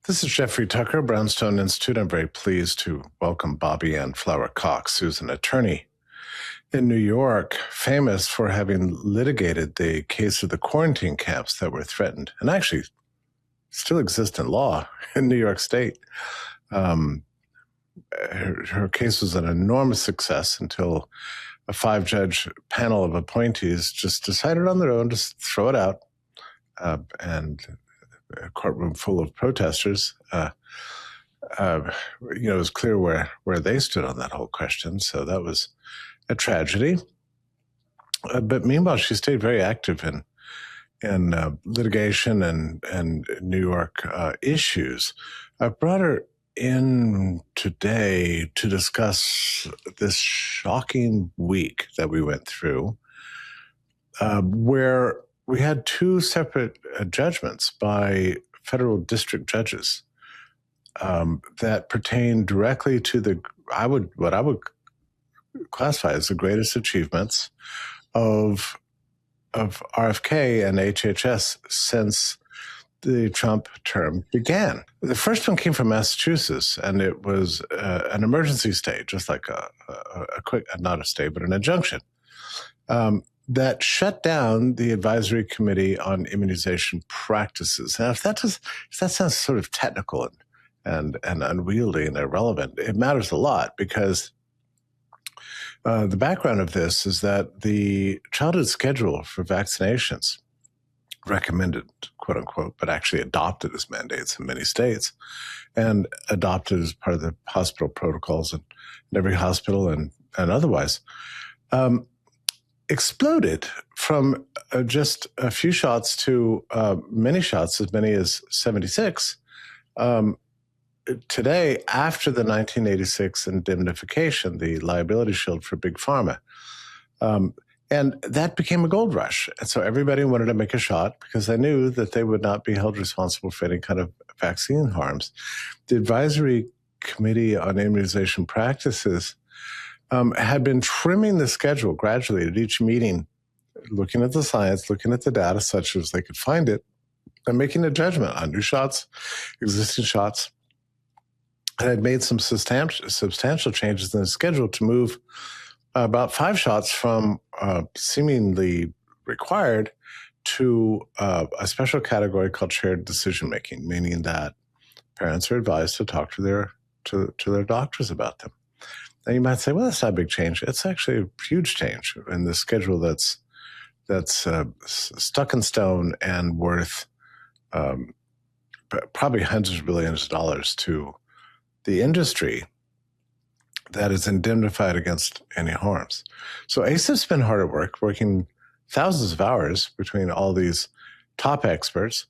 This is Jeffrey Tucker, Brownstone Institute. I'm very pleased to welcome Bobbie Anne Flower Cox, who's an attorney in New York, famous for having litigated the case of the quarantine camps that were threatened and actually still exist in law in New York State. Her case was an enormous success until a 5-judge panel of appointees just decided on their own to throw it out, and a courtroom full of protesters. It was clear where they stood on that whole question. So that was a tragedy. But meanwhile, she stayed very active in litigation and New York issues. I brought her in today to discuss this shocking week that we went through, where we had 2 separate judgments by federal district judges that pertain directly to what I would classify as the greatest achievements of RFK and HHS since the Trump term began. The first one came from Massachusetts, and it was an emergency stay, just like a quick, not a stay, but an injunction. That shut down the Advisory Committee on Immunization Practices. Now, if that sounds sort of technical and unwieldy and irrelevant, it matters a lot because the background of this is that the childhood schedule for vaccinations, recommended, quote unquote, but actually adopted as mandates in many states and adopted as part of the hospital protocols in every hospital and otherwise, exploded from just a few shots to many shots, as many as 76. Today, after the 1986 indemnification, the liability shield for Big Pharma, and that became a gold rush. And so everybody wanted to make a shot because they knew that they would not be held responsible for any kind of vaccine harms. The Advisory Committee on Immunization Practices had been trimming the schedule gradually at each meeting, looking at the science, looking at the data such as they could find it, and making a judgment on new shots, existing shots, and had made some substantial changes in the schedule to move about 5 shots from seemingly required to a special category called shared decision-making, meaning that parents are advised to talk to their doctors about them. Now you might say, well, that's not a big change. It's actually a huge change in the schedule that's stuck in stone and worth probably hundreds of billions of dollars to the industry that is indemnified against any harms. So ACIP's been hard at work, working thousands of hours between all these top experts.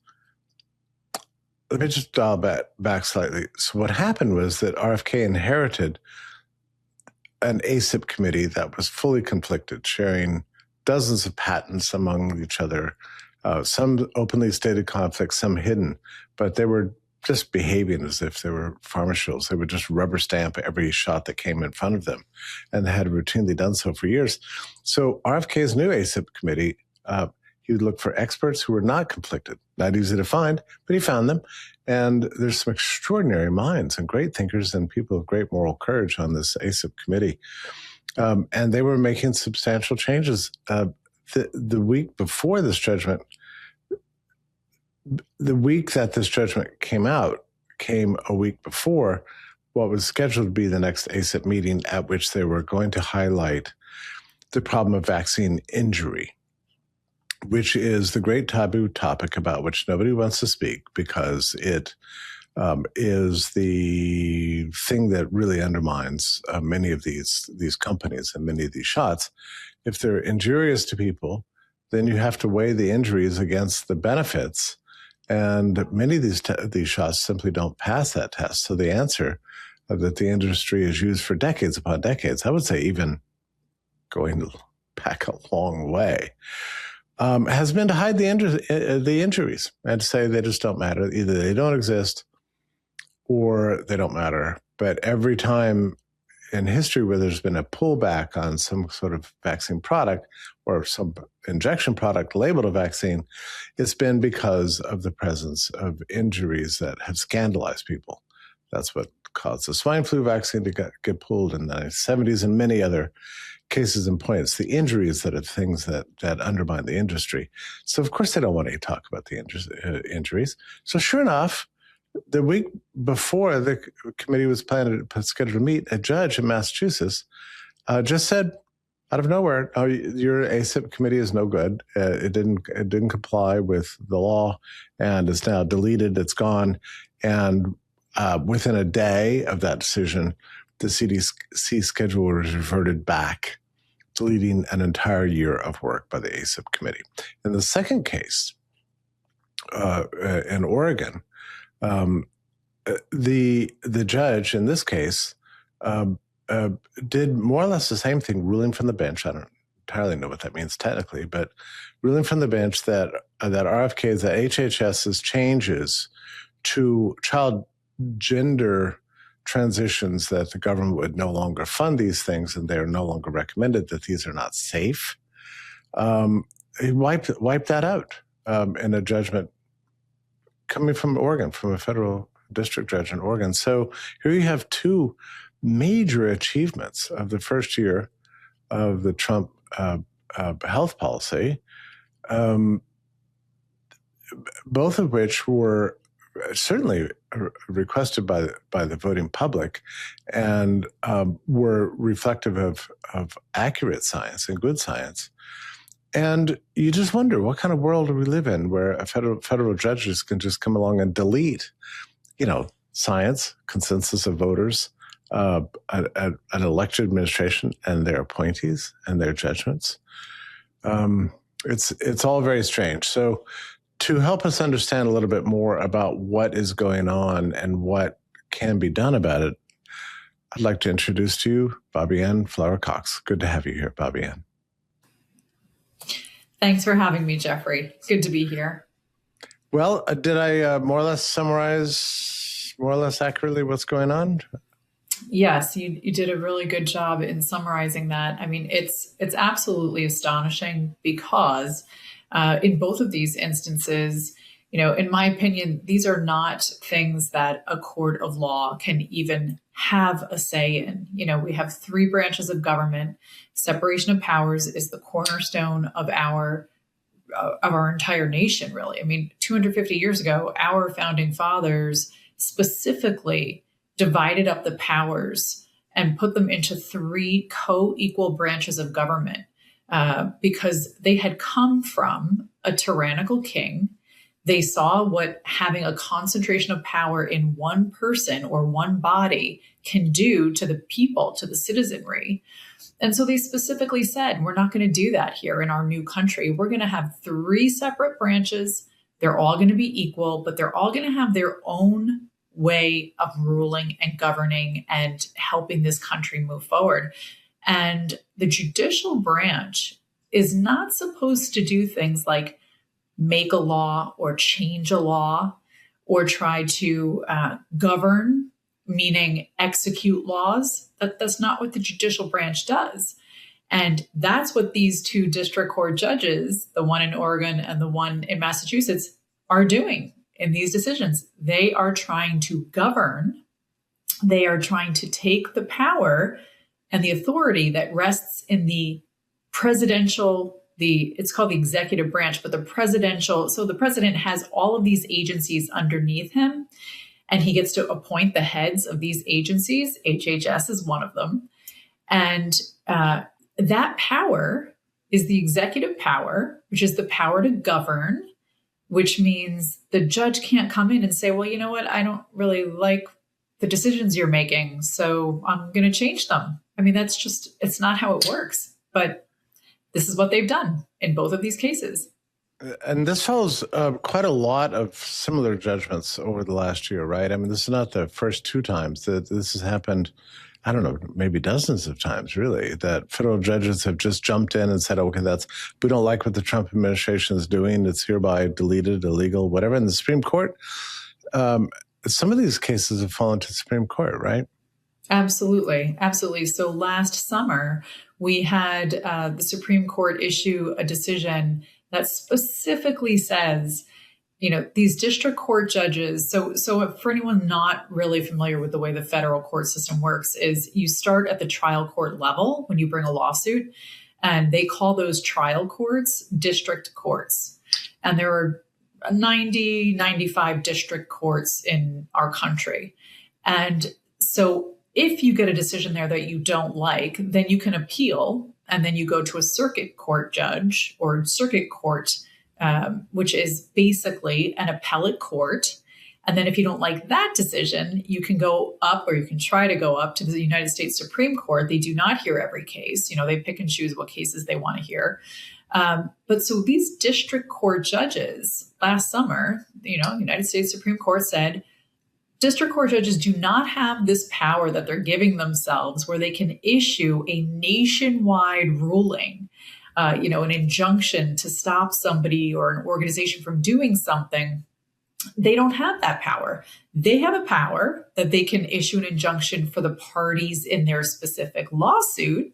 Let me just dial back slightly. So what happened was that RFK inherited an ACIP committee that was fully conflicted, sharing dozens of patents among each other, some openly stated conflicts, some hidden, but they were just behaving as if they were pharmaceuticals. They would just rubber stamp every shot that came in front of them, and they had routinely done so for years. So RFK's new ACIP committee, he would look for experts who were not conflicted. Not easy to find, but he found them. And there's some extraordinary minds and great thinkers and people of great moral courage on this ACIP committee. And they were making substantial changes. The week before this judgment, the week that this judgment came out came a week before what was scheduled to be the next ACIP meeting, at which they were going to highlight the problem of vaccine injury, which is the great taboo topic about which nobody wants to speak because it is the thing that really undermines many of these companies and many of these shots. If they're injurious to people, then you have to weigh the injuries against the benefits. And many of these shots simply don't pass that test. So the answer that the industry has used for decades upon decades, I would say even going back a long way, has been to hide the injuries and to say they just don't matter. Either they don't exist or they don't matter. But every time in history where there's been a pullback on some sort of vaccine product or some injection product labeled a vaccine, it's been because of the presence of injuries that have scandalized people. That's what caused the swine flu vaccine to get pulled in the 70s and many other cases and points. The injuries that are things that undermine the industry. So, of course, they don't want to talk about the injuries. So, sure enough, the week before the committee was scheduled to meet, a judge in Massachusetts just said, out of nowhere, "Oh, your ACIP committee is no good. It didn't comply with the law, and it's now deleted. It's gone." And within a day of that decision, the CDC schedule was reverted back, deleting an entire year of work by the ACIP committee. In the second case, in Oregon, the judge in this case did more or less the same thing, ruling from the bench. I don't entirely know what that means technically, but ruling from the bench that RFK's, that HHS's changes to child gender transitions, that the government would no longer fund these things and they're no longer recommended, that these are not safe. He wiped that out in a judgment coming from Oregon, from a federal district judge in Oregon. So here you have two major achievements of the first year of the Trump health policy, both of which were certainly requested by the voting public and were reflective of accurate science and good science. And you just wonder, what kind of world do we live in where a federal judges can just come along and delete, science, consensus of voters, an elected administration and their appointees and their judgments? It's all very strange. So to help us understand a little bit more about what is going on and what can be done about it, I'd like to introduce to you Bobbie Anne Flower Cox. Good to have you here, Bobbie Anne. Thanks for having me, Jeffrey. It's good to be here. Well, did I more or less summarize more or less accurately what's going on? Yes, you did a really good job in summarizing that. I mean, it's absolutely astonishing because in both of these instances, in my opinion, these are not things that a court of law can even have a say in. We have three branches of government. Separation of powers is the cornerstone of our entire nation, really. I mean, 250 years ago, our founding fathers specifically divided up the powers and put them into three co-equal branches of government because they had come from a tyrannical king. They saw what having a concentration of power in one person or one body can do to the people, to the citizenry. And so they specifically said, we're not going to do that here in our new country. We're going to have three separate branches. They're all going to be equal, but they're all going to have their own way of ruling and governing and helping this country move forward. And the judicial branch is not supposed to do things like make a law or change a law or try to govern, meaning execute laws. That's not what the judicial branch does. And that's what these two district court judges, the one in Oregon and the one in Massachusetts, are doing in these decisions. They are trying to govern. They are trying to take the power and the authority that rests in the presidential, it's called the executive branch, but the presidential. So the president has all of these agencies underneath him, and he gets to appoint the heads of these agencies. HHS is one of them. And that power is the executive power, which is the power to govern, which means the judge can't come in and say, well, you know what? I don't really like the decisions you're making, so I'm going to change them. I mean, it's not how it works. But this is what they've done in both of these cases. And this follows quite a lot of similar judgments over the last year, right? I mean, this is not the first two times that this has happened. I don't know, maybe dozens of times, really, that federal judges have just jumped in and said, okay, we don't like what the Trump administration is doing. It's hereby deleted, illegal, whatever. And the Supreme Court, some of these cases have fallen to the Supreme Court, right? Absolutely. Absolutely. So last summer, we had the Supreme Court issue a decision that specifically says, these district court judges. So for anyone not really familiar with the way the federal court system works, is you start at the trial court level when you bring a lawsuit, and they call those trial courts district courts. And there are 95 district courts in our country. And so if you get a decision there that you don't like, then you can appeal, and then you go to a circuit court judge or circuit court, which is basically an appellate court. And then if you don't like that decision, you can go up, or you can try to go up to the United States Supreme Court. They do not hear every case. They pick and choose what cases they want to hear. But so these district court judges last summer, United States Supreme Court said, district court judges do not have this power that they're giving themselves, where they can issue a nationwide ruling, an injunction to stop somebody or an organization from doing something. They don't have that power. They have a power that they can issue an injunction for the parties in their specific lawsuit,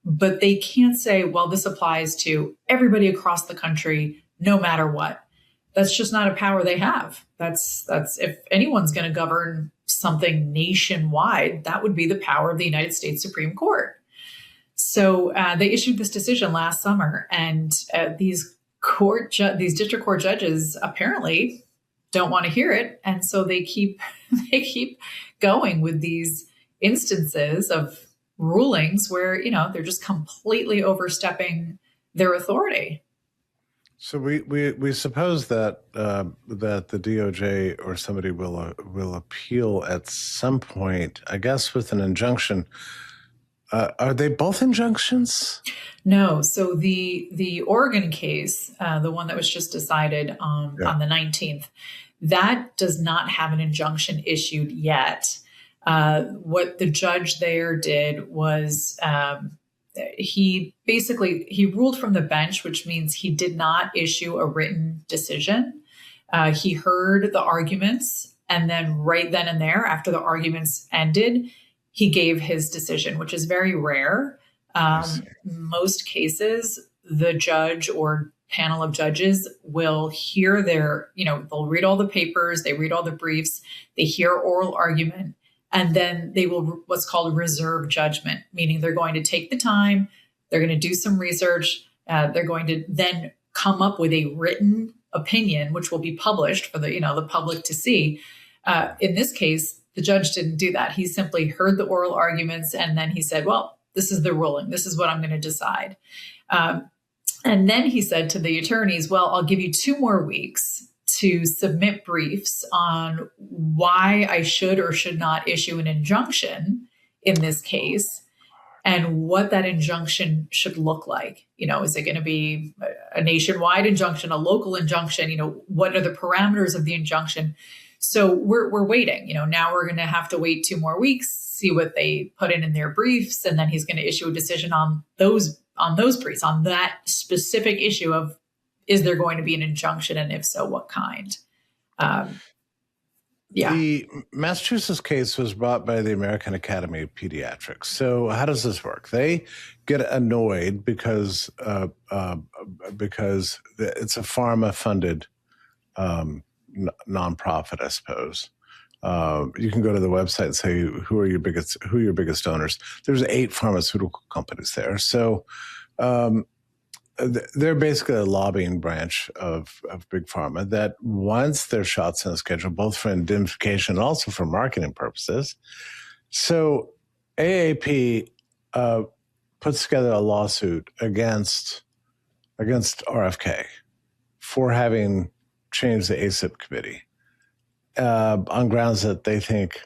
but they can't say, well, this applies to everybody across the country, no matter what. That's just not a power they have. That's if anyone's going to govern something nationwide, that would be the power of the United States Supreme Court. So they issued this decision last summer, and these district court judges apparently don't want to hear it, and so they keep going with these instances of rulings where they're just completely overstepping their authority. So we suppose that that the DOJ or somebody will appeal at some point, I guess, with an injunction. Are they both injunctions? No. So the Oregon case, the one that was just decided on the 19th, that does not have an injunction issued yet. What the judge there did was he ruled from the bench, which means he did not issue a written decision. He heard the arguments, and then right then and there, after the arguments ended, he gave his decision, which is very rare. Most cases, the judge or panel of judges will hear they'll read all the papers, they read all the briefs, they hear oral argument, and then they will what's called reserve judgment, meaning they're going to take the time, they're going to do some research, they're going to then come up with a written opinion, which will be published for the public to see. In this case, the judge didn't do that. He simply heard the oral arguments, and then he said, well, this is the ruling. This is what I'm going to decide. And then he said to the attorneys, well, I'll give you 2 more weeks to submit briefs on why I should or should not issue an injunction in this case, and what that injunction should look like. Is it going to be a nationwide injunction, a local injunction? What are the parameters of the injunction? So we're waiting. Now we're going to have to wait 2 more weeks, see what they put in their briefs, and then he's going to issue a decision on those briefs, on that specific issue of, is there going to be an injunction, and if so, what kind? The Massachusetts case was brought by the American Academy of Pediatrics. So how does this work? They get annoyed because it's a pharma-funded nonprofit, I suppose. You can go to the website and say, who are your biggest donors? There's 8 pharmaceutical companies there. So they're basically a lobbying branch of Big Pharma that wants their shots on the schedule, both for indemnification and also for marketing purposes. So AAP puts together a lawsuit against RFK for having changed the ACIP committee on grounds that they think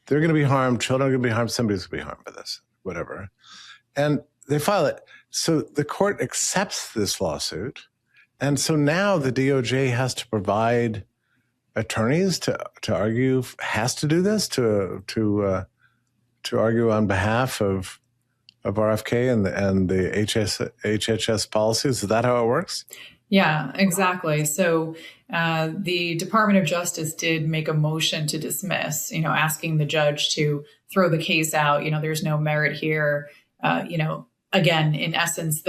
they're going to be harmed, children are going to be harmed, somebody's going to be harmed by this, whatever. And they file it. So the court accepts this lawsuit. And so now the DOJ has to provide attorneys to argue, has to do this, to argue on behalf of RFK and the HHS policies. Is that how it works? Yeah, exactly. So the Department of Justice did make a motion to dismiss, asking the judge to throw the case out. There's no merit here. Again, in essence,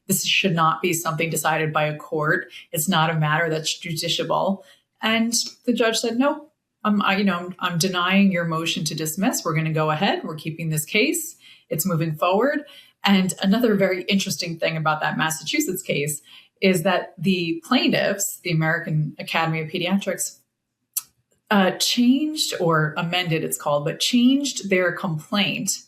this should not be something decided by a court. It's not a matter that's judiciable. And the judge said, no, I'm denying your motion to dismiss. We're going to go ahead. We're keeping this case. It's moving forward. And another very interesting thing about that Massachusetts case is that the plaintiffs, the American Academy of Pediatrics, changed or amended, it's called, but changed their complaint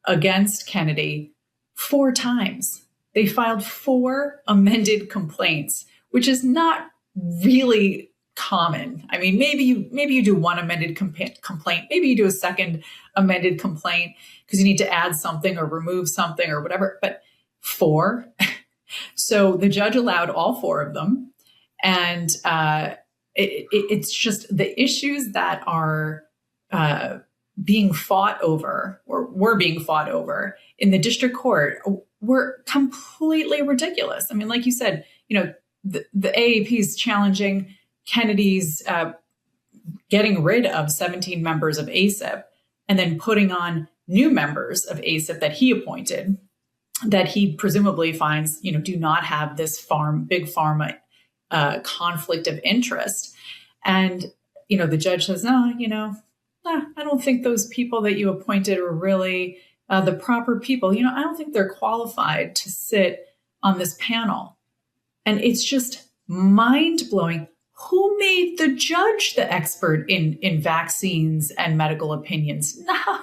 against Kennedy 4 times. They filed 4 amended complaints, which is not really common. I mean, maybe you do 1 amended complaint, maybe you do a second amended complaint because you need to add something or remove something or whatever, but 4. So the judge allowed all 4 of them. And it's just the issues that are being fought over or were being fought over in the district court were completely ridiculous. I mean, like you said, the AAP is challenging Kennedy's getting rid of 17 members of ACIP and then putting on new members of ACIP that he appointed, that he presumably finds, do not have this big pharma conflict of interest. And, the judge says, no, I don't think those people that you appointed are really the proper people. I don't think they're qualified to sit on this panel. And it's just mind-blowing. Who made the judge the expert in vaccines and medical opinions? Nah,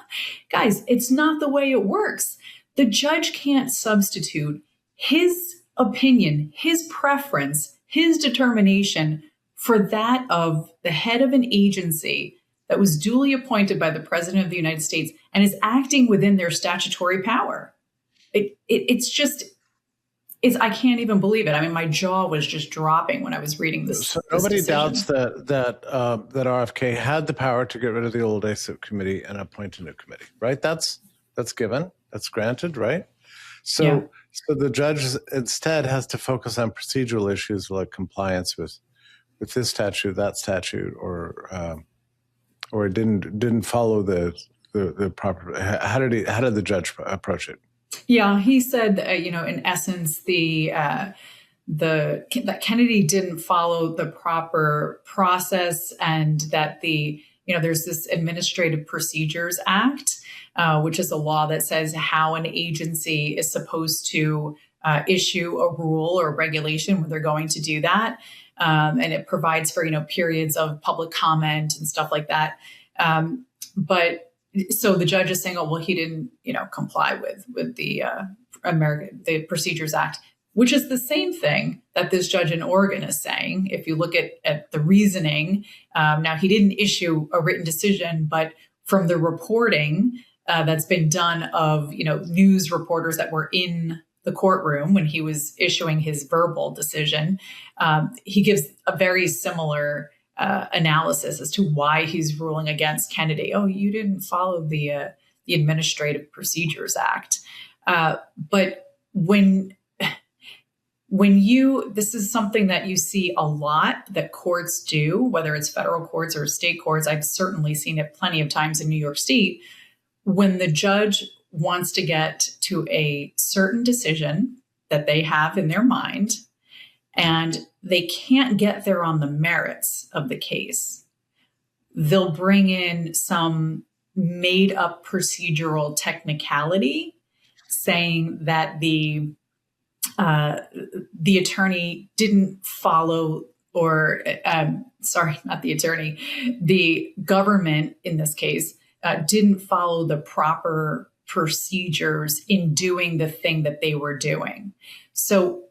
guys, it's not the way it works. The judge can't substitute his opinion, his preference, his determination for that of the head of an agency that was duly appointed by the President of the United States and is acting within their statutory power. I can't even believe it. I mean, my jaw was just dropping when I was reading this. So nobody doubts that RFK had the power to get rid of the old ACIP committee and appoint a new committee, right? That's given, that's granted, right? So the judge instead has to focus on procedural issues like compliance with this statute, that statute, or didn't follow the proper. How did the judge approach it? Yeah, he said, in essence, that Kennedy didn't follow the proper process, and that there's this Administrative Procedures Act, which is a law that says how an agency is supposed to issue a rule or regulation when they're going to do that, and it provides for periods of public comment and stuff like that. But so the judge is saying, oh, well, he didn't, comply with the Procedures Act, which is the same thing that this judge in Oregon is saying. If you look at the reasoning, now he didn't issue a written decision, but from the reporting that's been done of, news reporters that were in the courtroom when he was issuing his verbal decision, he gives a very similar analysis as to why he's ruling against Kennedy. Oh, you didn't follow the Administrative Procedures Act. But this is something that you see a lot that courts do, whether it's federal courts or state courts. I've certainly seen it plenty of times in New York State. When the judge wants to get to a certain decision that they have in their mind, and they can't get there on the merits of the case, they'll bring in some made up procedural technicality saying that the attorney didn't follow, or not the attorney, the government in this case didn't follow the proper procedures in doing the thing that they were doing. So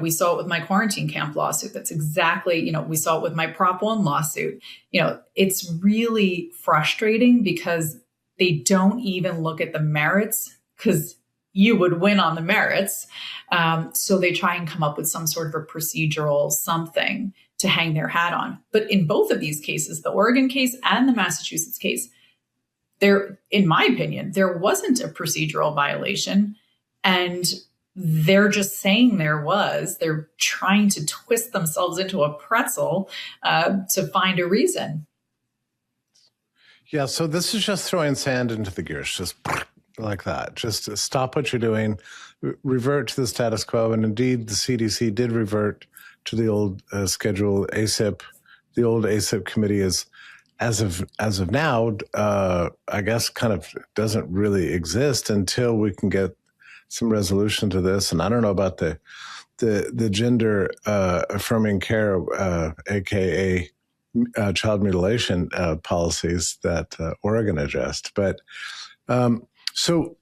we saw it with my quarantine camp lawsuit. That's exactly, we saw it with my Prop 1 lawsuit. It's really frustrating because they don't even look at the merits, because you would win on the merits. So they try and come up with some sort of a procedural something to hang their hat on. But in both of these cases, the Oregon case and the Massachusetts case, in my opinion, there wasn't a procedural violation. And they're just saying there was. They're trying to twist themselves into a pretzel to find a reason. Yeah, so this is just throwing sand into the gears, just like that. Just stop what you're doing, revert to the status quo. And indeed, the CDC did revert to the old schedule. ACIP, the old ACIP committee is, as of now, I guess kind of doesn't really exist until we can get some resolution to this. And I don't know about the gender affirming care, aka child mutilation policies that Oregon addressed. But so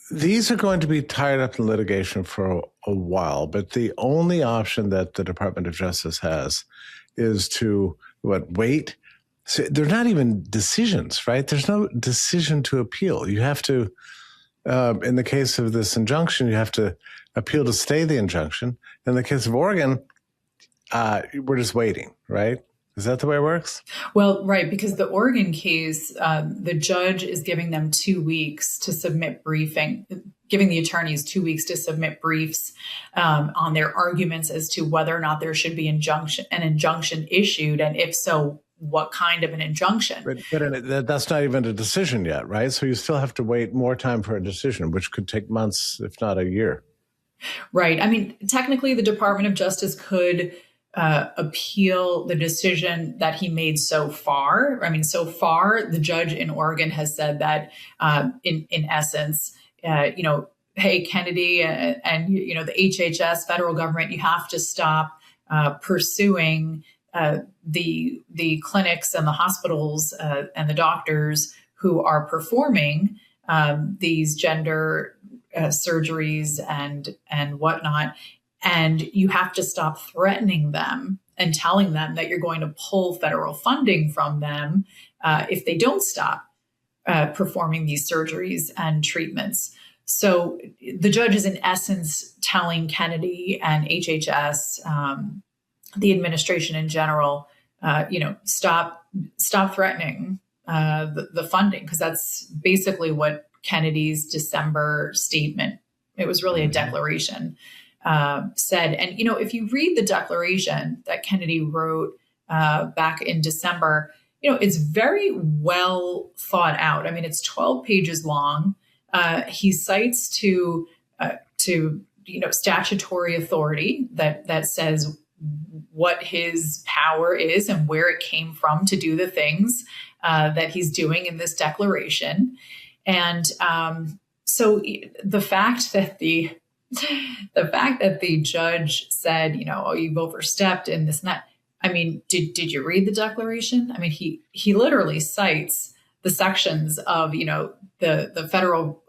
these are going to be tied up in litigation for a while. But the only option that the Department of Justice has is to wait. So they're not even decisions, right? There's no decision to appeal. You have to, in the case of this injunction, you have to appeal to stay the injunction. In the case of Oregon, we're just waiting, right? Is that the way it works? Well, right, because the Oregon case, the judge is giving them 2 weeks to submit briefing, giving the attorneys 2 weeks to submit briefs on their arguments as to whether or not there should be an injunction issued, and if so, what kind of an injunction. But that's not even a decision yet, right? So you still have to wait more time for a decision, which could take months, if not a year. Right. I mean, technically, the Department of Justice could appeal the decision that he made so far. I mean, so far, the judge in Oregon has said that, in essence, hey, Kennedy and the HHS, federal government, you have to stop pursuing the clinics and the hospitals and the doctors who are performing these gender surgeries and whatnot. And you have to stop threatening them and telling them that you're going to pull federal funding from them if they don't stop performing these surgeries and treatments. So the judge is in essence telling Kennedy and HHS, the administration in general, stop threatening the funding, because that's basically what Kennedy's December statement, it was really a declaration, said. And, if you read the declaration that Kennedy wrote back in December, it's very well thought out. I mean, it's 12 pages long. He cites to statutory authority that says what his power is and where it came from to do the things that he's doing in this declaration. And so the fact that the judge said, you've overstepped and this and that. I mean, did you read the declaration? I mean, he literally cites the sections of, the federal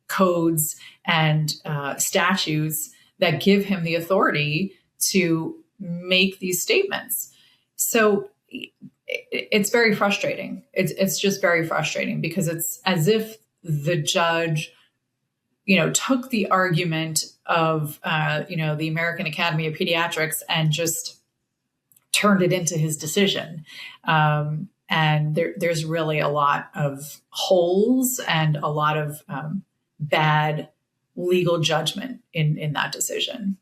codes and statutes that give him the authority to make these statements. So it's very frustrating. It's just very frustrating, because it's as if the judge, took the argument of, the American Academy of Pediatrics and just turned it into his decision. And there's really a lot of holes and a lot of bad legal judgment in that decision.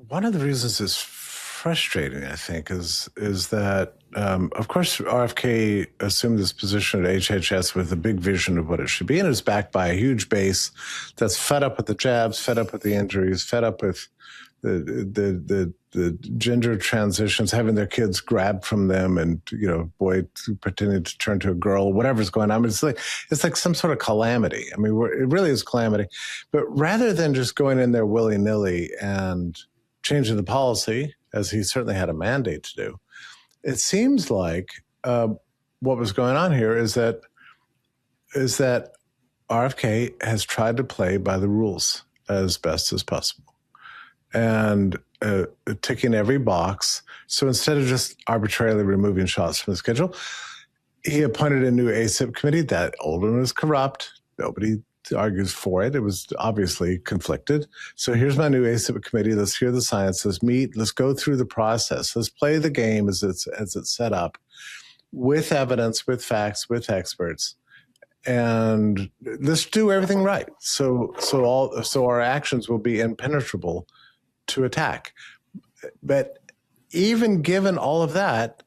One of the reasons it's frustrating, I think, is that, of course, RFK assumed this position at HHS with a big vision of what it should be, and it was backed by a huge base that's fed up with the jabs, fed up with the injuries, fed up with the gender transitions, having their kids grabbed from them, and boy pretending to turn to a girl, whatever's going on. It's like some sort of calamity. I mean, it really is calamity. But rather than just going in there willy-nilly and changing the policy, as he certainly had a mandate to do, it seems like what was going on here is that RFK has tried to play by the rules as best as possible, and ticking every box. So instead of just arbitrarily removing shots from the schedule, he appointed a new ACIP committee. That old one was corrupt. Nobody argues for it. It was obviously conflicted. So here's my new ACIP committee. Let's hear the science. Let's meet. Let's go through the process. Let's play the game as it's set up, with evidence, with facts, with experts, and let's do everything right. So our actions will be impenetrable to attack. But even given all of that,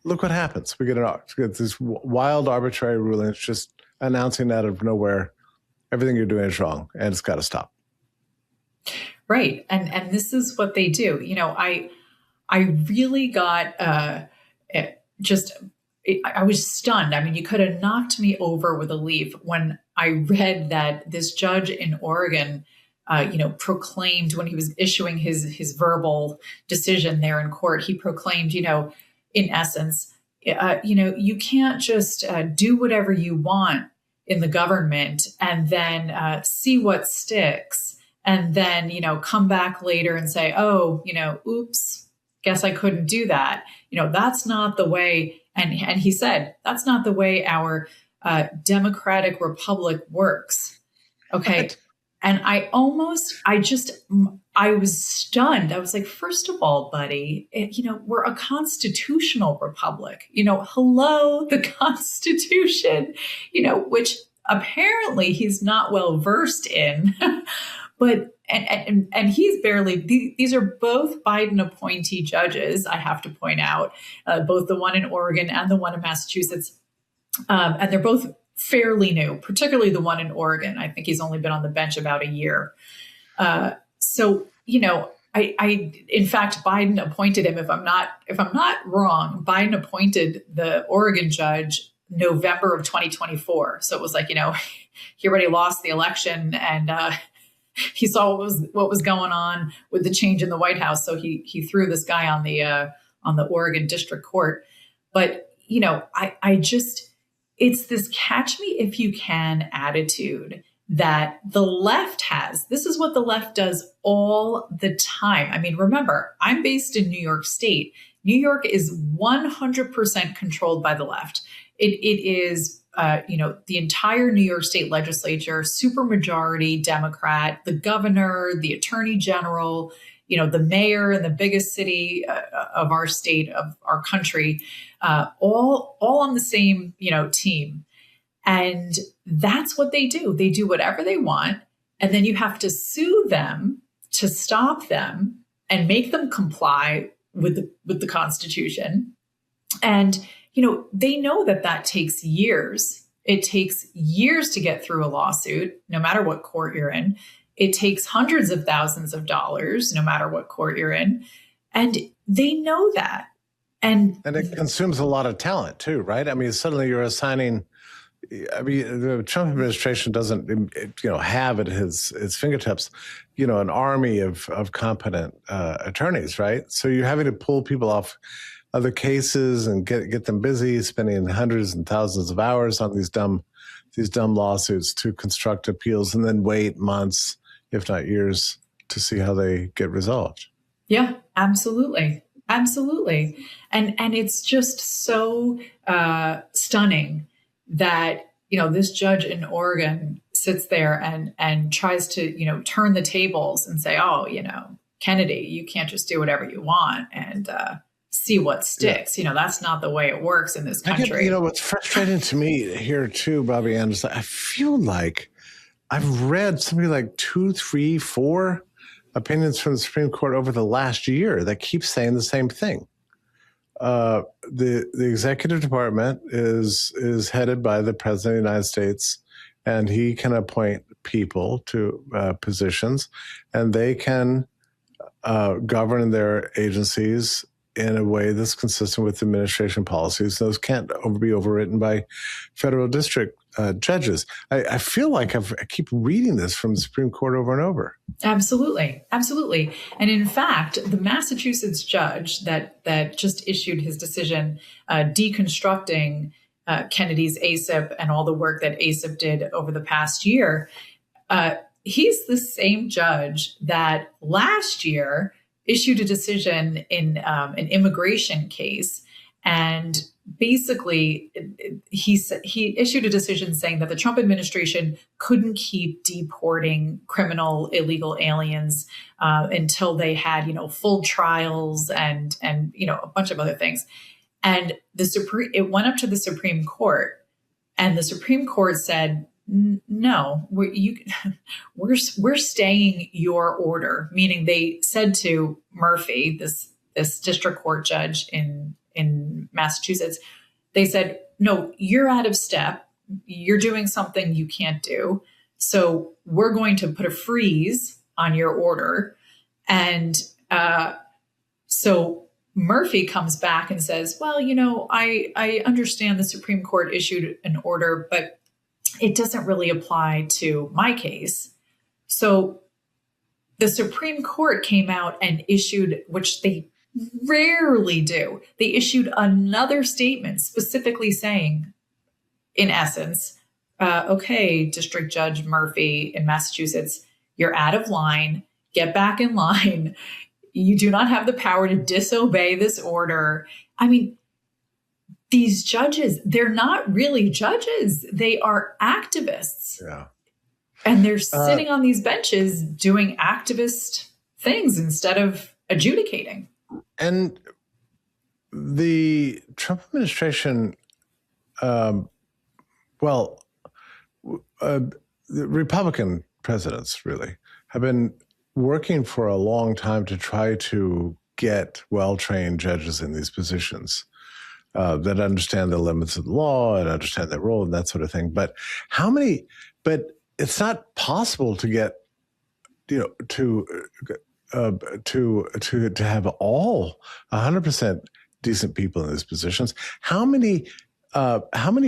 look what happens. We get these wild, arbitrary rulings just announcing out of nowhere, everything you're doing is wrong and it's got to stop. Right. And this is what they do. I really got I was stunned. I mean, you could have knocked me over with a leaf when I read that this judge in Oregon, proclaimed when he was issuing his verbal decision there in court, he proclaimed, in essence, you can't just do whatever you want in the government and then see what sticks and then, come back later and say, oh, oops, guess I couldn't do that. That's not the way. And he said, that's not the way our democratic republic works. Okay. Right. And I was stunned. I was like, first of all, buddy, we're a constitutional republic, hello, the Constitution, which apparently he's not well versed in, but and he's barely, these are both Biden appointee judges, I have to point out, both the one in Oregon and the one in Massachusetts. And they're both fairly new, particularly the one in Oregon. I think he's only been on the bench about a year. So, in fact, Biden appointed him, if I'm not wrong, Biden appointed the Oregon judge November of 2024. So it was like, he already lost the election and, he saw what was going on with the change in the White House. So he threw this guy on the Oregon District Court. But, it's this catch me if you can attitude that the left has. This is what the left does all the time. I mean, remember, I'm based in New York State. New York is 100% controlled by the left. It is, the entire New York State legislature, supermajority Democrat, the governor, the attorney general, the mayor in the biggest city of our state, of our country, all on the same, team. And that's what they do. They do whatever they want. And then you have to sue them to stop them and make them comply with the Constitution. And, they know that takes years. It takes years to get through a lawsuit, no matter what court you're in. It takes hundreds of thousands of dollars, no matter what court you're in. And they know that. And it consumes a lot of talent too, right? I mean, suddenly you're assigning, the Trump administration doesn't, have at its fingertips, an army of competent attorneys, right? So you're having to pull people off other cases and get them busy, spending hundreds and thousands of hours on these dumb lawsuits to construct appeals and then wait months, if not years, to see how they get resolved. Yeah, absolutely. Absolutely. And it's just so stunning that, this judge in Oregon sits there and tries to, turn the tables and say, oh, Kennedy, you can't just do whatever you want and see what sticks. Yeah. That's not the way it works in this country. What's frustrating to me here too, Bobbie Anne, is I feel like I've read something like 2, 3, 4 opinions from the Supreme Court over the last year that keep saying the same thing. The executive department is headed by the President of the United States, and he can appoint people to positions, and they can govern their agencies in a way that's consistent with administration policies. Those can't be overwritten by federal district judges. I feel like I keep reading this from the Supreme Court over and over. Absolutely. Absolutely. And in fact, the Massachusetts judge that just issued his decision deconstructing Kennedy's ACIP and all the work that ACIP did over the past year, he's the same judge that last year issued a decision in an immigration case. And basically, he issued a decision saying that the Trump administration couldn't keep deporting criminal illegal aliens until they had, full trials and a bunch of other things. And it went up to the Supreme Court, and the Supreme Court said, no, we're staying your order. Meaning, they said to Murphy, this district court judge in in Massachusetts, they said, no, you're out of step. You're doing something you can't do. So we're going to put a freeze on your order. And so Murphy comes back and says, well, I understand the Supreme Court issued an order, but it doesn't really apply to my case. So the Supreme Court came out and issued, which they rarely do, they issued another statement specifically saying, in essence, okay, District Judge Murphy in Massachusetts, you're out of line. Get back in line. You do not have the power to disobey this order. I mean, these judges, they're not really judges. They are activists. Yeah. And they're sitting on these benches doing activist things instead of adjudicating. And the Trump administration, the Republican presidents really have been working for a long time to try to get well-trained judges in these positions that understand the limits of the law and understand their role and that sort of thing. But it's not possible to get, to have all 100% decent people in these positions. How many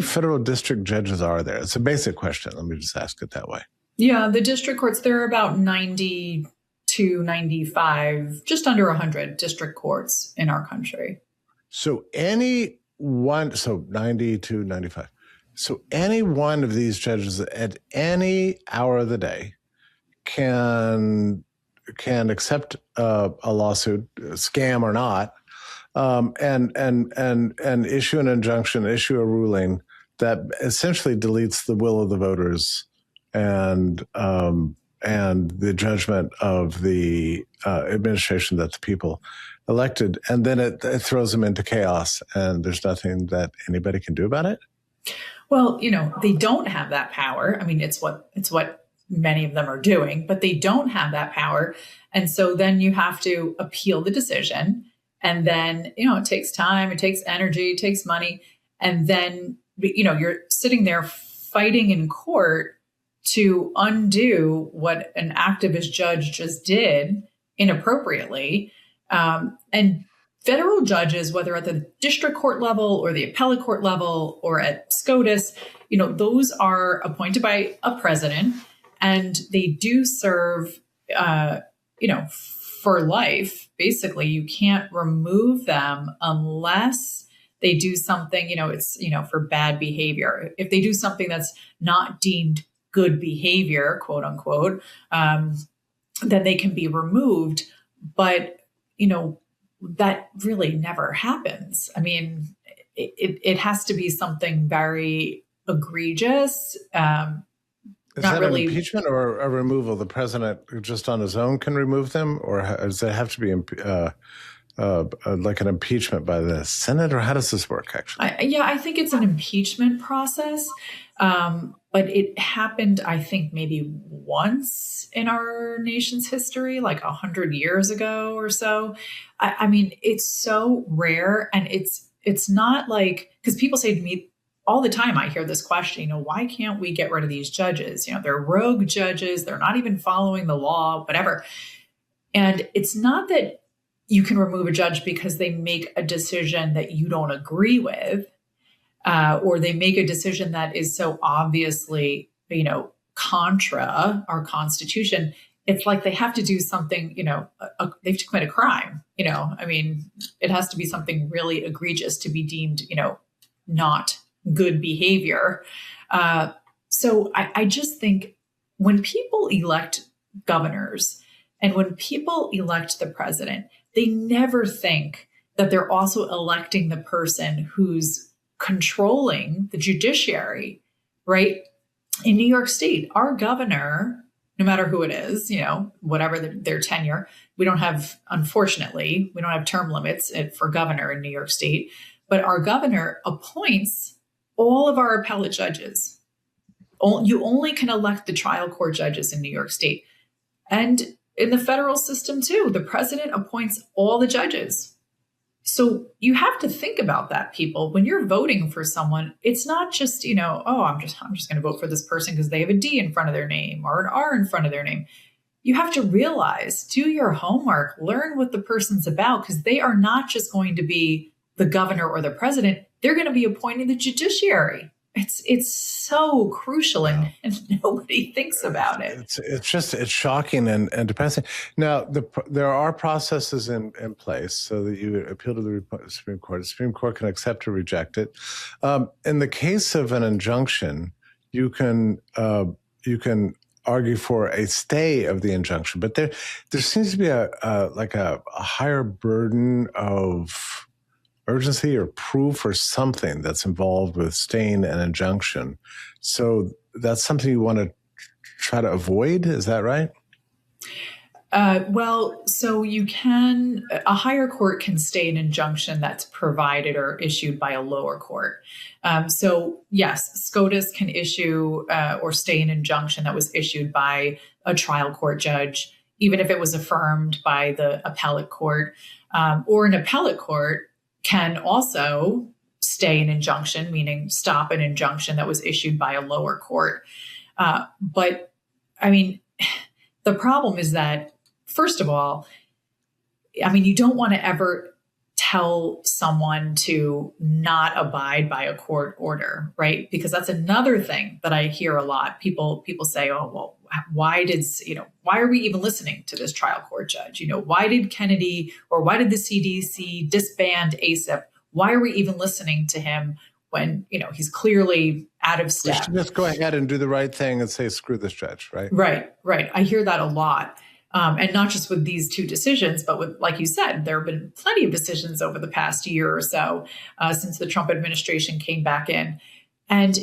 federal district judges are there? It's a basic question. Let me just ask it that way. Yeah, the district courts, there are about 92, 95, just under 100 district courts in our country. So any one, so 90 to 95. So any one of these judges at any hour of the day can accept a lawsuit, scam or not, and issue an injunction, issue a ruling that essentially deletes the will of the voters and the judgment of the administration that the people elected, and then it throws them into chaos, and there's nothing that anybody can do about it. Well, they don't have that power. I mean, it's what many of them are doing, but they don't have that power. And so then you have to appeal the decision. And then, it takes time, it takes energy, it takes money. And then, you're sitting there fighting in court to undo what an activist judge just did inappropriately. And federal judges, whether at the district court level or the appellate court level or at SCOTUS, those are appointed by a president, and they do serve, for life. Basically, you can't remove them unless they do something, it's, for bad behavior. If they do something that's not deemed good behavior, quote unquote, then they can be removed. But, that really never happens. I mean, it has to be something very egregious. Is that really an impeachment or a removal? The president just on his own can remove them, or does it have to be like an impeachment by the Senate, or how does this work actually? I think it's an impeachment process. But it happened, I think, maybe once in our nation's history, like 100 years ago or so. I mean, it's so rare, and it's not like, because people say to me all the time, I hear this question, why can't we get rid of these judges? They're rogue judges. They're not even following the law, whatever. And it's not that you can remove a judge because they make a decision that you don't agree with. Or they make a decision that is so obviously, contra our Constitution. It's like they have to do something, they have to commit a crime. I mean, it has to be something really egregious to be deemed, not good behavior. So I just think when people elect governors and when people elect the president, they never think that they're also electing the person who's controlling the judiciary, right? In New York State, our governor, no matter who it is, whatever their tenure, unfortunately, we don't have term limits for governor in New York State, but our governor appoints all of our appellate judges. You only can elect the trial court judges in New York State. And in the federal system too, the president appoints all the judges. So you have to think about that, people. When you're voting for someone, it's not just, oh, I'm just going to vote for this person because they have a D in front of their name or an R in front of their name. You have to realize, do your homework, learn what the person's about, because they are not just going to be the governor or the president. They're going to be appointing the judiciary. It's so crucial, and nobody thinks about it. It's shocking and depressing. Now, there are processes in place so that you appeal to the Supreme Court. The Supreme Court can accept or reject it. In the case of an injunction, you can argue for a stay of the injunction, but there seems to be a higher burden of urgency or proof or something that's involved with staying an injunction. So that's something you want to try to avoid. Is that right? Well, so a higher court can stay an injunction that's provided or issued by a lower court. So yes, SCOTUS can issue or stay an injunction that was issued by a trial court judge, even if it was affirmed by the appellate court, or an appellate court can also stay an injunction, meaning stop an injunction that was issued by a lower court. But I mean, the problem is that, first of all, I mean, you don't want to ever tell someone to not abide by a court order, right? Because that's another thing that I hear a lot. People say, oh, well, why are we even listening to this trial court judge? Why did Kennedy or why did the CDC disband ACIP? Why are we even listening to him when, he's clearly out of step? We should just go ahead and do the right thing and say, screw this judge, right? Right. I hear that a lot. And not just with these two decisions, but with, like you said, there have been plenty of decisions over the past year or so since the Trump administration came back in. And,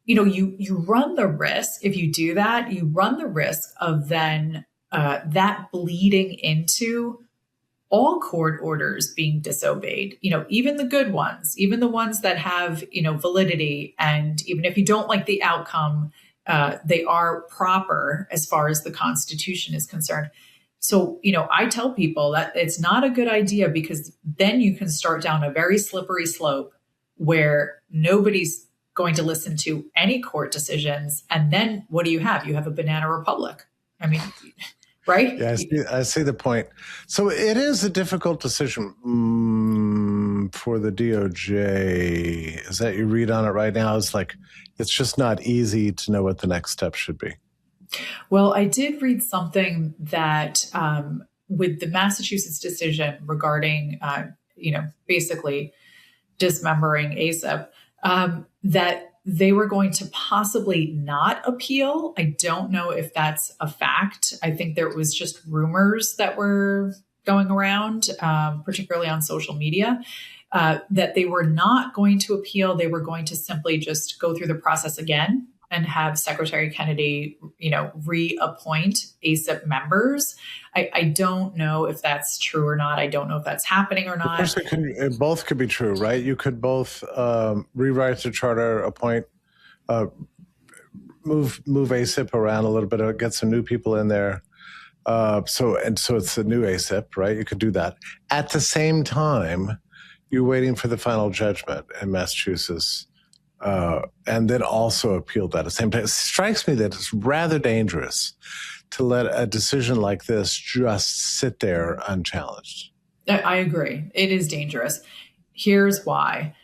you run the risk, if you do that, you run the risk of then that bleeding into all court orders being disobeyed, even the good ones, even the ones that have, validity. And even if you don't like the outcome, they are proper as far as the Constitution is concerned. So, I tell people that it's not a good idea, because then you can start down a very slippery slope where nobody's going to listen to any court decisions. And then what do you have? You have a banana republic. I mean, right? Yeah, I see the point. So it is a difficult decision for the DOJ. Is that your read on it right now? It's just not easy to know what the next step should be. Well, I did read something that with the Massachusetts decision regarding, basically dismembering ACIP, that they were going to possibly not appeal. I don't know if that's a fact. I think there was just rumors that were going around, particularly on social media, that they were not going to appeal. They were going to simply just go through the process again and have Secretary Kennedy, reappoint ACIP members. I don't know if that's true or not. I don't know if that's happening or not. Of course, both could be true, right? You could both rewrite the charter, appoint, move ACIP around a little bit, get some new people in there. So it's the new ACIP, right? You could do that. At the same time, you're waiting for the final judgment in Massachusetts, and then also appeal that at the same time. It strikes me that it's rather dangerous to let a decision like this just sit there unchallenged. I agree. It is dangerous. Here's why.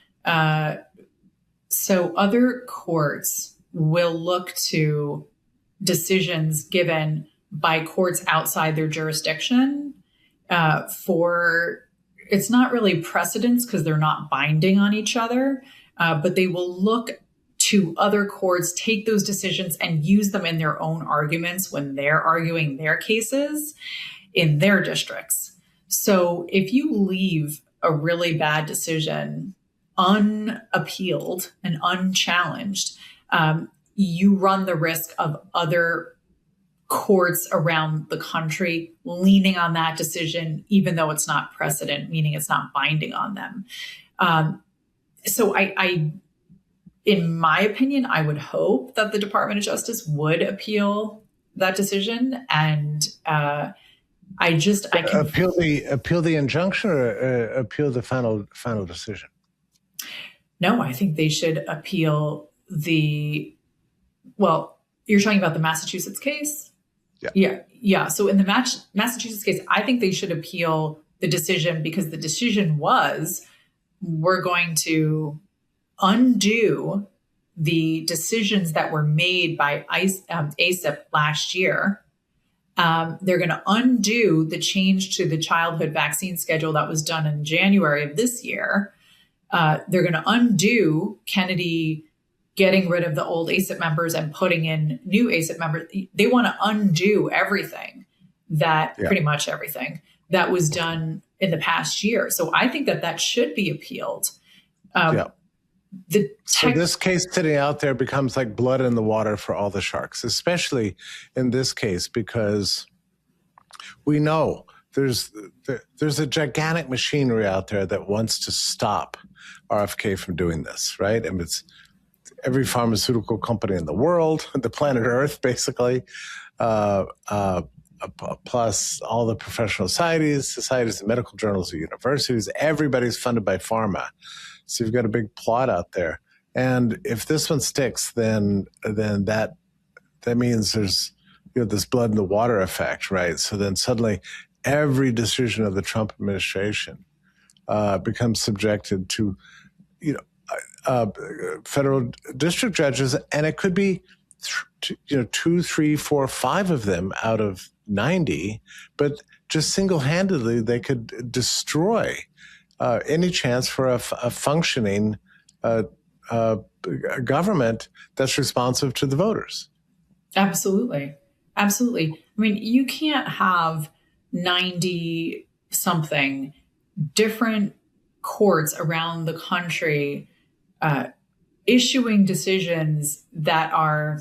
So other courts will look to decisions given by courts outside their jurisdiction for, it's not really precedents because they're not binding on each other, but they will look to other courts, take those decisions and use them in their own arguments when they're arguing their cases in their districts. So if you leave a really bad decision unappealed and unchallenged, you run the risk of other courts around the country leaning on that decision, even though it's not precedent, meaning it's not binding on them. So I, in my opinion, I would hope that the Department of Justice would appeal that decision and I can appeal the injunction or appeal the final decision. No, I think they should appeal you're talking about the Massachusetts case? Yeah. So in the Massachusetts case, I think they should appeal the decision, because the decision was, we're going to undo the decisions that were made by ACIP last year. They're going to undo the change to the childhood vaccine schedule that was done in January of this year. They're going to undo Kennedy getting rid of the old ACIP members and putting in new ACIP members. They want to undo everything pretty much everything that was done in the past year. So I think that should be appealed. So this case sitting out there becomes like blood in the water for all the sharks, especially in this case, because we know there's a gigantic machinery out there that wants to stop RFK from doing this, right? And it's every pharmaceutical company in the world, the planet Earth, basically, plus all the professional societies, the medical journals, the universities. Everybody's funded by pharma. So you've got a big plot out there. And if this one sticks, then that means there's this blood in the water effect, right? So then suddenly every decision of the Trump administration becomes subjected to federal district judges, and it could be 2, 3, 4, 5 of them out of 90, but just single-handedly they could destroy any chance for a functioning government that's responsive to the voters. Absolutely. I mean, you can't have 90-something different courts around the country issuing decisions that are,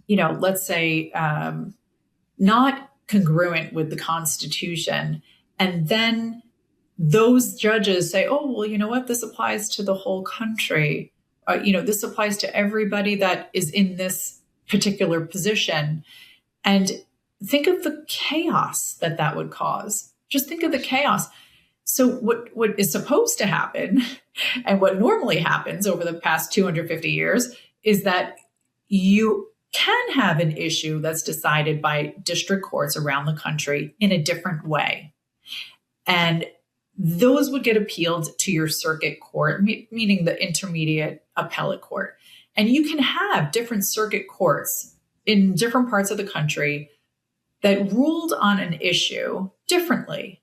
let's say, not congruent with the Constitution. And then those judges say, oh, well, you know what? This applies to the whole country. This applies to everybody that is in this particular position. And think of the chaos that would cause. Just think of the chaos. So what is supposed to happen, and what normally happens over the past 250 years, is that you can have an issue that's decided by district courts around the country in a different way. And those would get appealed to your circuit court, meaning the intermediate appellate court. And you can have different circuit courts in different parts of the country that ruled on an issue differently.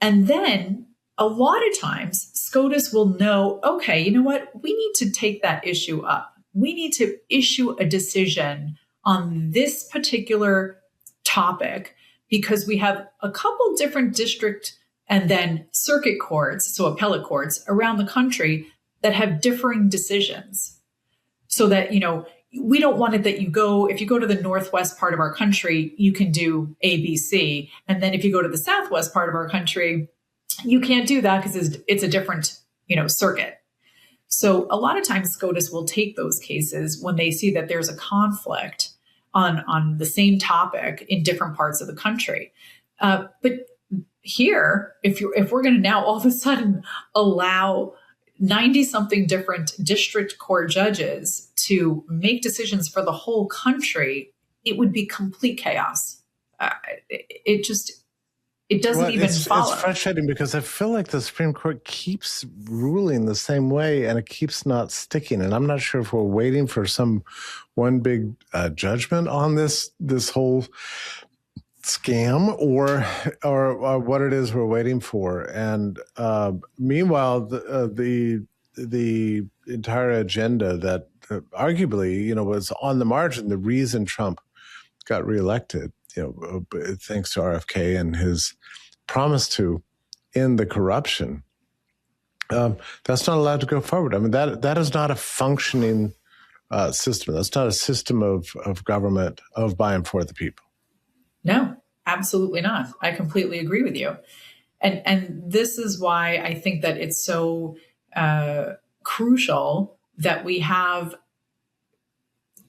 And then a lot of times SCOTUS will know, okay, you know what? We need to take that issue up. We need to issue a decision on this particular topic because we have a couple different district and then circuit courts, so appellate courts around the country that have differing decisions. So that, we don't want it that if you go to the northwest part of our country, you can do ABC. And then if you go to the southwest part of our country, you can't do that because it's a different, circuit. So a lot of times SCOTUS will take those cases when they see that there's a conflict on the same topic in different parts of the country. But here, if we're going to now all of a sudden allow 90-something different district court judges to make decisions for the whole country, it would be complete chaos. It doesn't even follow. It's frustrating because I feel like the Supreme Court keeps ruling the same way and it keeps not sticking. And I'm not sure if we're waiting for some one big judgment on this whole scam or what it is we're waiting for. And meanwhile, the entire agenda that arguably, was on the margin, the reason Trump got reelected, thanks to RFK and his promise to end the corruption, that's not allowed to go forward. I mean, that is not a functioning system. That's not a system of government by and for the people. No, absolutely not. I completely agree with you. And this is why I think that it's so crucial that we have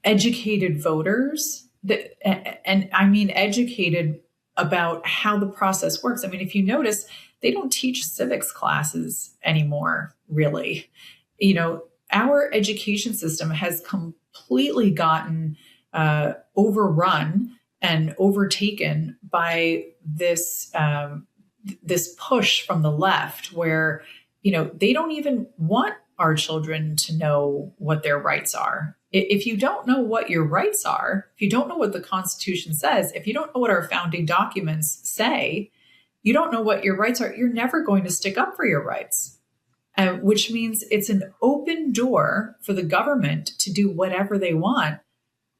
educated voters and I mean educated about how the process works. I mean, if you notice, they don't teach civics classes anymore, really. Our education system has completely gotten overrun and overtaken by this this push from the left, where they don't even want our children to know what their rights are. If you don't know what your rights are, if you don't know what the Constitution says, if you don't know what our founding documents say, you don't know what your rights are, you're never going to stick up for your rights. Which means it's an open door for the government to do whatever they want,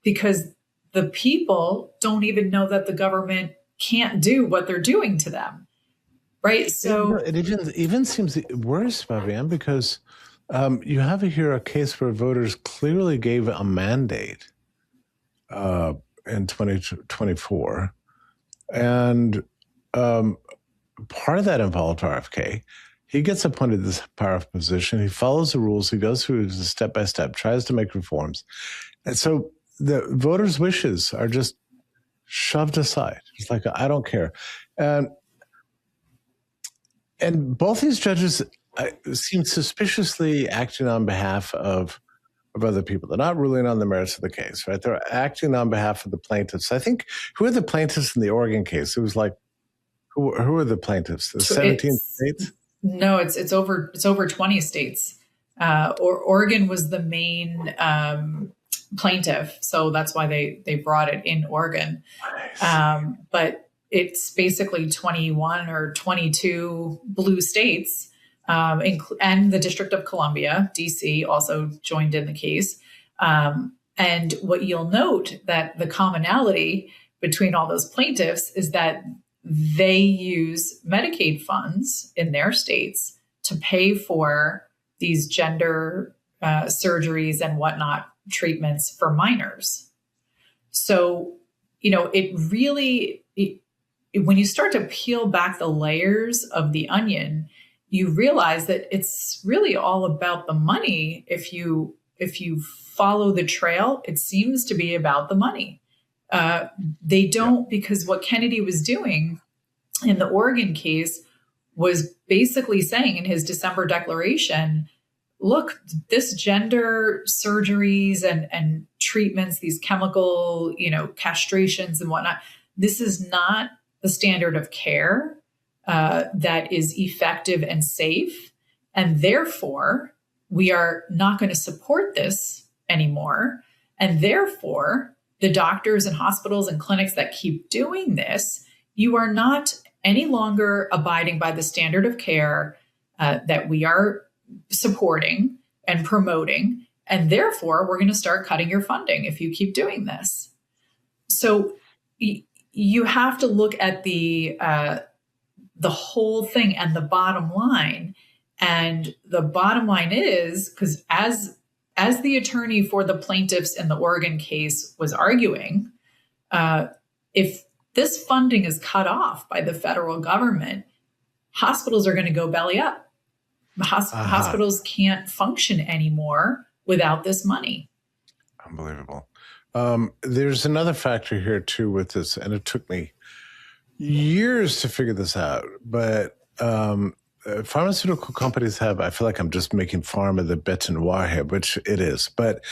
because the people don't even know that the government can't do what they're doing to them. Right. So it even seems worse, Bobbie Anne, because you have here a case where voters clearly gave a mandate in 2024. And part of that involved RFK. He gets appointed this powerful position. He follows the rules. He goes through step by step, tries to make reforms. And so the voters' wishes are just shoved aside. It's like, I don't care. And both these judges seem suspiciously acting on behalf of other people. They're not ruling on the merits of the case, right? They're acting on behalf of the plaintiffs. I think, who are the plaintiffs in the Oregon case? It was like, who are the plaintiffs? The 17 states? No, it's over 20 states. Oregon was the main plaintiff, so that's why they brought it in Oregon. But it's basically 21 or 22 blue states, and the District of Columbia, DC, also joined in the case. And what you'll note, that the commonality between all those plaintiffs is that they use Medicaid funds in their states to pay for these gender surgeries and whatnot treatments for minors. So, it really, when you start to peel back the layers of the onion, you realize that it's really all about the money. If you follow the trail, it seems to be about the money. They don't, because what Kennedy was doing in the Oregon case was basically saying in his December declaration, look, this gender surgeries and treatments, these chemical, castrations and whatnot, this is not the standard of care that is effective and safe. And therefore, we are not going to support this anymore. And therefore, the doctors and hospitals and clinics that keep doing this, you are not any longer abiding by the standard of care that we are supporting and promoting. And therefore, we're going to start cutting your funding if you keep doing this. So you have to look at the whole thing and the bottom line. And the bottom line is, because as the attorney for the plaintiffs in the Oregon case was arguing, if this funding is cut off by the federal government, hospitals are going to go belly up. Hospitals can't function anymore without this money. Unbelievable. There's another factor here too with this, and it took me years to figure this out, but pharmaceutical companies have, I feel like I'm just making pharma the bête noire here, which it is, but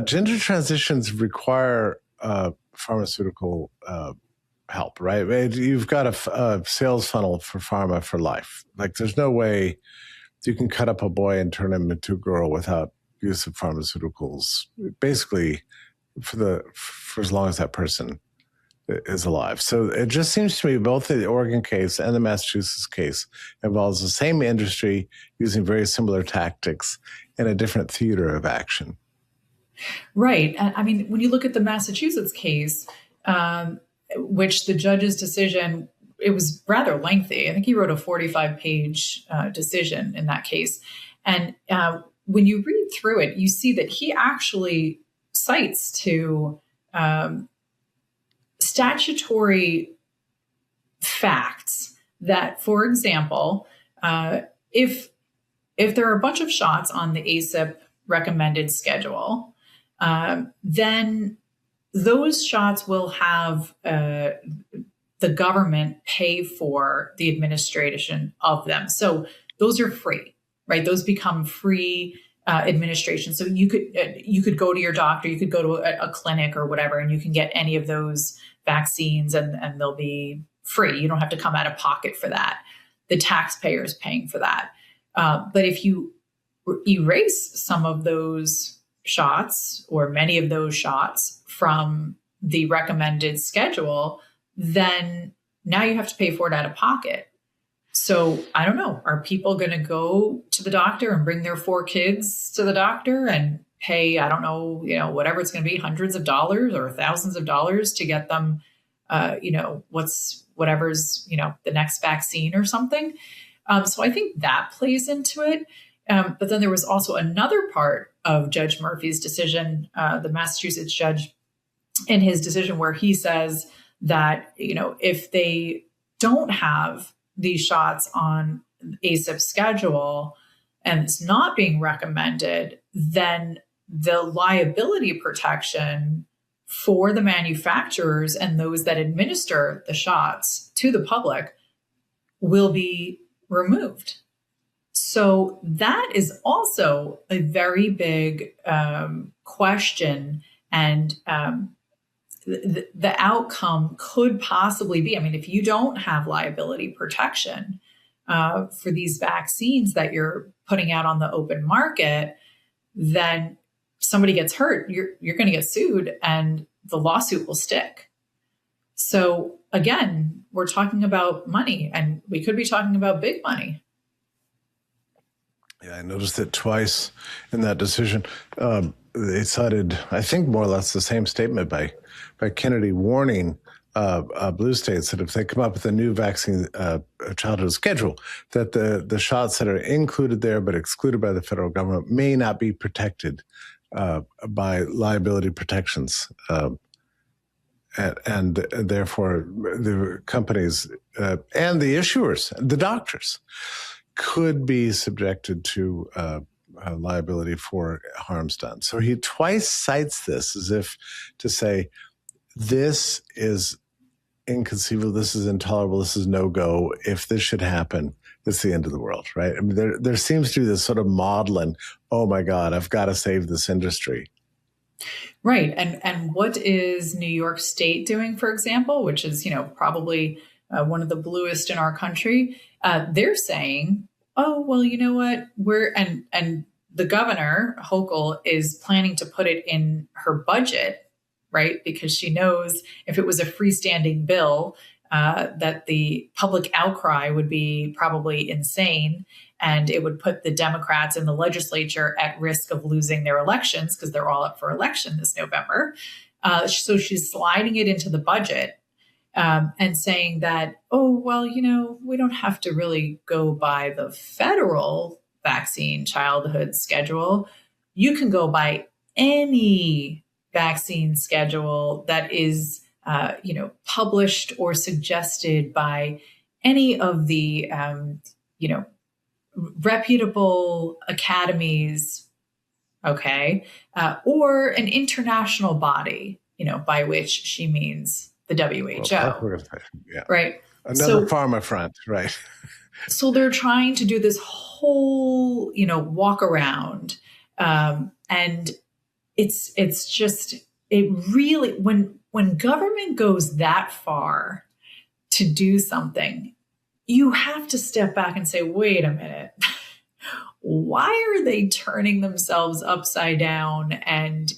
gender transitions require pharmaceutical help, right? You've got a sales funnel for pharma for life. Like, there's no way you can cut up a boy and turn him into a girl without use of pharmaceuticals, basically for as long as that person is alive. So it just seems to me both the Oregon case and the Massachusetts case involves the same industry using very similar tactics in a different theater of action. Right. I mean, when you look at the Massachusetts case, which the judge's decision, it was rather lengthy. I think he wrote a 45-page decision in that case. And when you read through it, you see that he actually cites to statutory facts that, for example, if there are a bunch of shots on the ACIP recommended schedule, then those shots will have the government pay for the administration of them. So those are free, right? Those become free administration. So you could go to your doctor, you could go to a clinic or whatever, and you can get any of those vaccines, and they'll be free. You don't have to come out of pocket for that. The taxpayer is paying for that. But if you erase some of those shots or many of those shots from the recommended schedule, then now you have to pay for it out of pocket. So I don't know, are people going to go to the doctor and bring their 4 kids to the doctor and pay, I don't know, whatever it's going to be, hundreds of dollars or thousands of dollars to get them, whatever's, the next vaccine or something. So I think that plays into it. But then there was also another part of Judge Murphy's decision, the Massachusetts judge, in his decision where he says that, if they don't have these shots on ACIP schedule and it's not being recommended, then the liability protection for the manufacturers and those that administer the shots to the public will be removed. So that is also a very big question. And the outcome could possibly be, if you don't have liability protection for these vaccines that you're putting out on the open market, then somebody gets hurt, you're going to get sued and the lawsuit will stick. So again, we're talking about money, and we could be talking about big money. Yeah, I noticed it twice in that decision. They cited, I think, more or less the same statement by Kennedy, warning blue states that if they come up with a new vaccine childhood schedule, that the shots that are included there but excluded by the federal government may not be protected by liability protections. And therefore, the companies and the issuers, the doctors, could be subjected to liability for harms done. So he twice cites this as if to say, this is inconceivable, this is intolerable, this is no-go. If this should happen, it's the end of the world, right? There seems to be this sort of maudlin, oh my God, I've got to save this industry. Right. And what is New York State doing, for example, which is, probably one of the bluest in our country? They're saying, oh, well, you know what, and the governor, Hochul, is planning to put it in her budget, right? Because she knows if it was a freestanding bill, that the public outcry would be probably insane, and it would put the Democrats in the legislature at risk of losing their elections because they're all up for election this November. So she's sliding it into the budget and saying that, oh, well, we don't have to really go by the federal vaccine childhood schedule. You can go by any vaccine schedule that is, published or suggested by any of the, reputable academies, okay, or an international body, by which she means the WHO, yeah. Right? Another pharma front, right? So they're trying to do this whole, walk around, and it's just, it really, when government goes that far to do something, you have to step back and say, wait a minute, why are they turning themselves upside down and,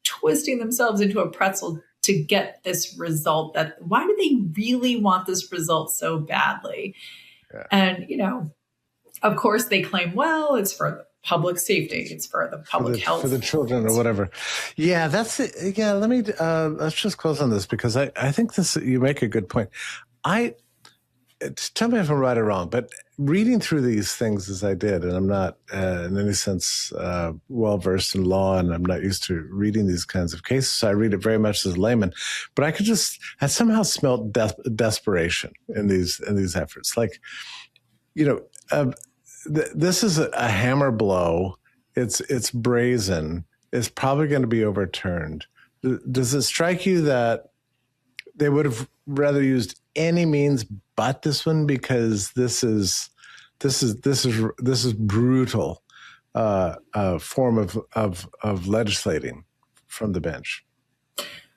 twisting themselves into a pretzel to get this result? Why do they really want this result so badly? Yeah. And, of course they claim, well, it's for public safety, it's for the public health, for the children or whatever. Yeah, that's it. Yeah, let's just close on this, because I think you make a good point. Tell me if I'm right or wrong, but reading through these things as I did, and I'm not in any sense well-versed in law, and I'm not used to reading these kinds of cases, so I read it very much as a layman, but I somehow smelled desperation in these efforts. Like, this is a hammer blow. It's brazen. It's probably going to be overturned. Does it strike you that they would have rather used any means but this one, because this is brutal form of legislating from the bench?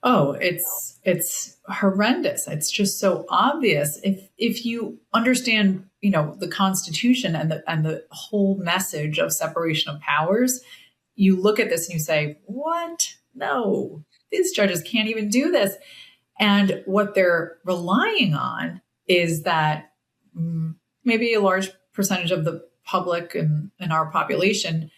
Oh, it's horrendous. It's just so obvious. If you understand, the Constitution and the whole message of separation of powers, you look at this and you say, "What? No, these judges can't even do this." And what they're relying on is that maybe a large percentage of the public and our population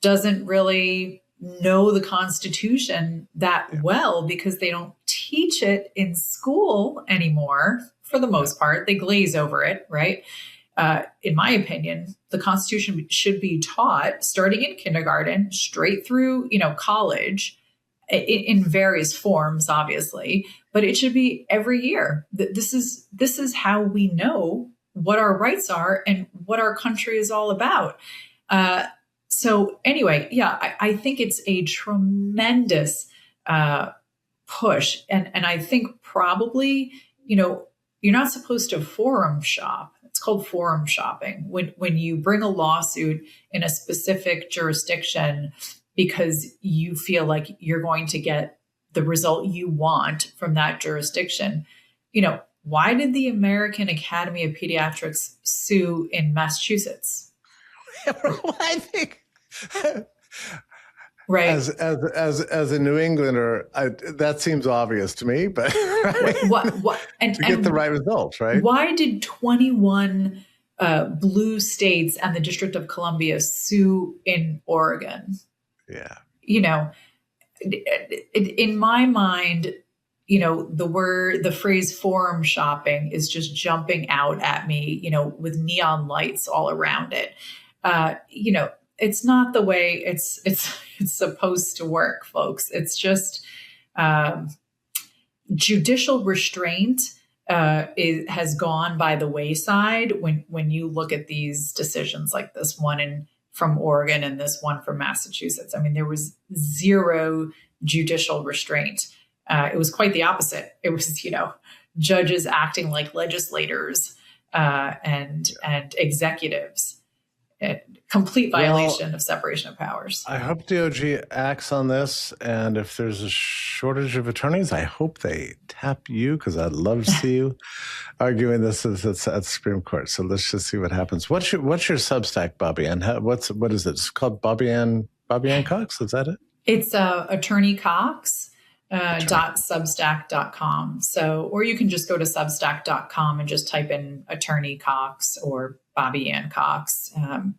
doesn't really know the Constitution that well, because they don't teach it in school anymore. For the most part, they glaze over it, right? In my opinion, the Constitution should be taught starting in kindergarten, straight through, college, in various forms, obviously, but it should be every year. This is how we know what our rights are and what our country is all about. So anyway, yeah, I think it's a tremendous push. And I think probably, you're not supposed to forum shop. It's called forum shopping. When you bring a lawsuit in a specific jurisdiction because you feel like you're going to get the result you want from that jurisdiction, why did the American Academy of Pediatrics sue in Massachusetts? I think, right. As a New Englander, that seems obvious to me, but what and to get the right results, right? Why did 21 blue states and the District of Columbia sue in Oregon? Yeah. In my mind, the phrase forum shopping is just jumping out at me, with neon lights all around it. It's not the way it's supposed to work, folks. It's just judicial restraint has gone by the wayside when you look at these decisions like this one from Oregon and this one from Massachusetts. I mean, there was zero judicial restraint. It was quite the opposite. It was, judges acting like legislators and executives. Complete violation of separation of powers. I hope DOJ acts on this, and if there's a shortage of attorneys, I hope they tap you, because I'd love to see you arguing this at the Supreme Court. So let's just see what happens. What's your Substack, Bobbie Anne? What is it? It's called Bobbie Anne Cox. Is that it? It's Attorney Cox. .substack.com. So, or you can just go to substack.com and just type in Attorney Cox or Bobbie Anne Cox,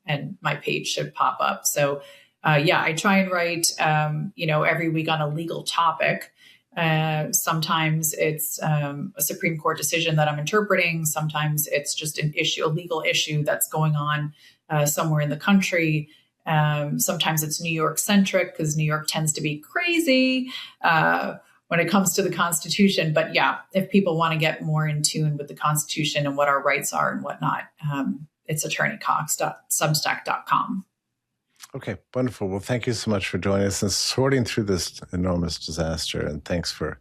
and my page should pop up. So, I try and write, every week on a legal topic. Sometimes it's a Supreme Court decision that I'm interpreting. Sometimes it's just a legal issue that's going on somewhere in the country. Sometimes it's New York centric, because New York tends to be crazy when it comes to the Constitution. But yeah, if people want to get more in tune with the Constitution and what our rights are and whatnot, it's attorneycox.substack.com. Okay, wonderful. Well, thank you so much for joining us and sorting through this enormous disaster. And thanks for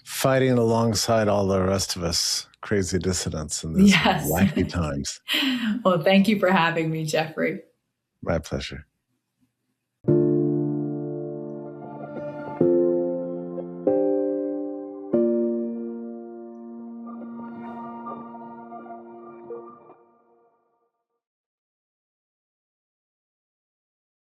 fighting alongside all the rest of us crazy dissidents in these wacky times. Well, thank you for having me, Jeffrey. My pleasure.